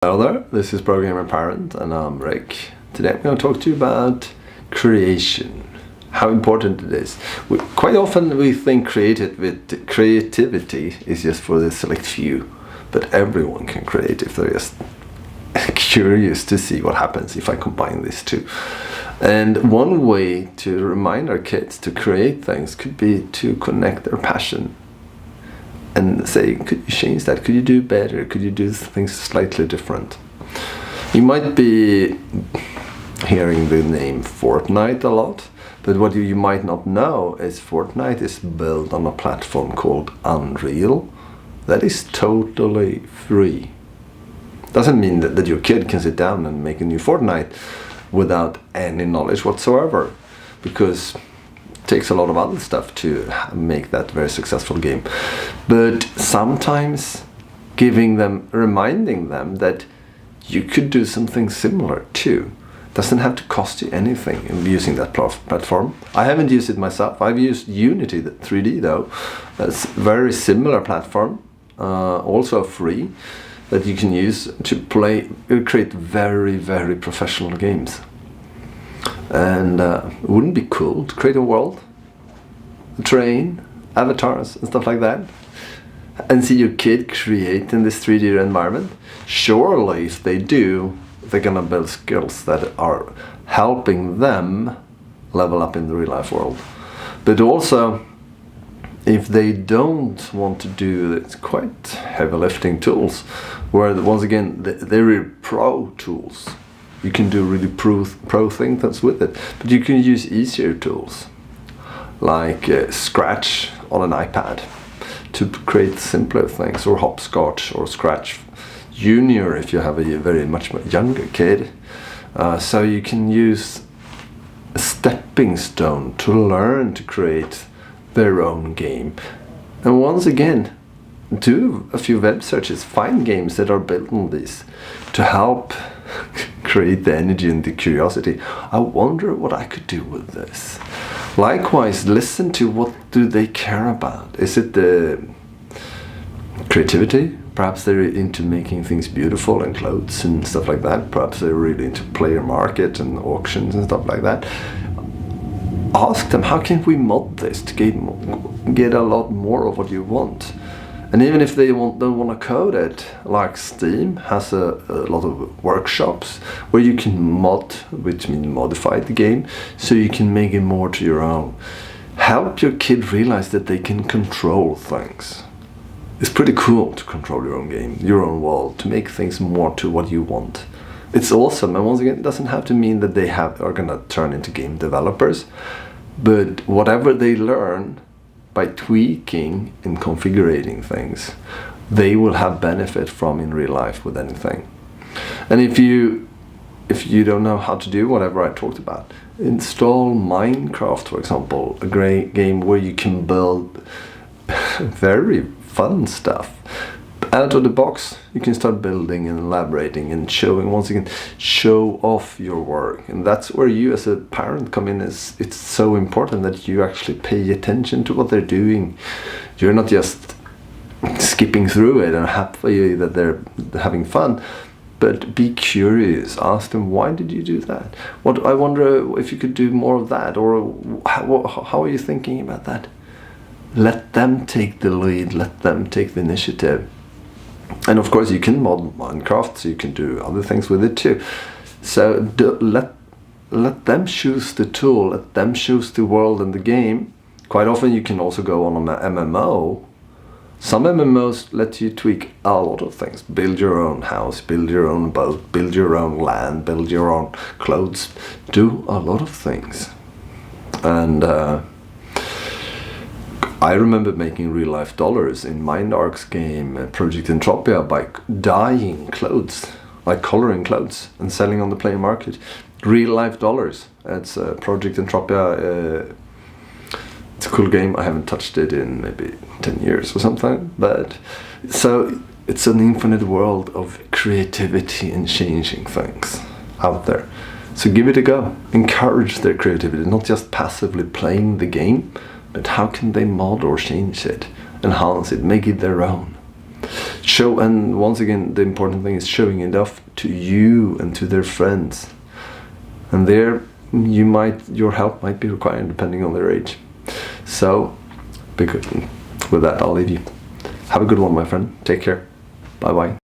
Hello there, this is Programmer Parent and I'm Rick. Today I'm going to talk to you about creation, how important it is. Quite often we think creativity is just for the select few, but everyone can create if they're just curious to see what happens if I combine these two. And one way to remind our kids to create things could be to connect their passion and say, could you change that? Could you do better? Could you do things slightly different? You might be hearing the name Fortnite a lot, but what you might not know is Fortnite is built on a platform called Unreal that is totally free. Doesn't mean that your kid can sit down and make a new Fortnite without any knowledge whatsoever, because takes a lot of other stuff to make that very successful game. But sometimes reminding them that you could do something similar too. Doesn't have to cost you anything in using that platform. I haven't used it myself. I've used Unity 3D though. That's a very similar platform, also free, that you can use to create very, very professional games. And wouldn't it be cool to create a world, terrain, avatars and stuff like that, and see your kid create in this 3D environment? Surely if they do, they're gonna build skills that are helping them level up in the real life world. But also, if they don't want to do it's quite heavy lifting tools, where once again they're really pro tools, you can do really pro things with it, but you can use easier tools like Scratch on an iPad to create simpler things, or Hopscotch or Scratch Junior if you have a very much younger kid. So you can use a stepping stone to learn to create their own game. And once again, do a few web searches, find games that are built on these to help create the energy and the curiosity. I wonder what I could do with this. Likewise, listen to what do they care about. Is it the creativity? Perhaps they're into making things beautiful and clothes and stuff like that. Perhaps they're really into player market and auctions and stuff like that. Ask them, how can we mod this to get a lot more of what you want? And even if they don't want to code it, like Steam has a lot of workshops where you can mod, which means modify the game, so you can make it more to your own. Help your kid realize that they can control things. It's pretty cool to control your own game, your own world, to make things more to what you want. It's awesome, and once again, it doesn't have to mean that they are gonna turn into game developers, but whatever they learn by tweaking and configuring things, they will have benefit from in real life with anything. And if you don't know how to do whatever I talked about, install Minecraft, for example, a great game where you can build very fun stuff. Out of the box, you can start building and elaborating and showing, once again, show off your work. And that's where you as a parent come in. It's so important that you actually pay attention to what they're doing. You're not just skipping through it and happy that they're having fun, but be curious. Ask them, why did you do that? I wonder if you could do more of that, or how are you thinking about that? Let them take the lead, let them take the initiative. And of course you can mod Minecraft, so you can do other things with it too. So let them choose the tool, let them choose the world and the game. Quite often you can also go on an MMO. Some MMOs let you tweak a lot of things. Build your own house, build your own boat, build your own land, build your own clothes. Do a lot of things. And I remember making real life dollars in Mindarc's game Project Entropia by dyeing clothes, like coloring clothes and selling on the player market. Real life dollars. It's Project Entropia. It's a cool game. I haven't touched it in maybe 10 years or something. But so it's an infinite world of creativity and changing things out there. So give it a go. Encourage their creativity, not just passively playing the game, but how can they mod or change it, enhance it, make it their own? And once again, the important thing is showing it off to you and to their friends. And there, your help might be required depending on their age. So, with that, I'll leave you. Have a good one, my friend. Take care. Bye bye.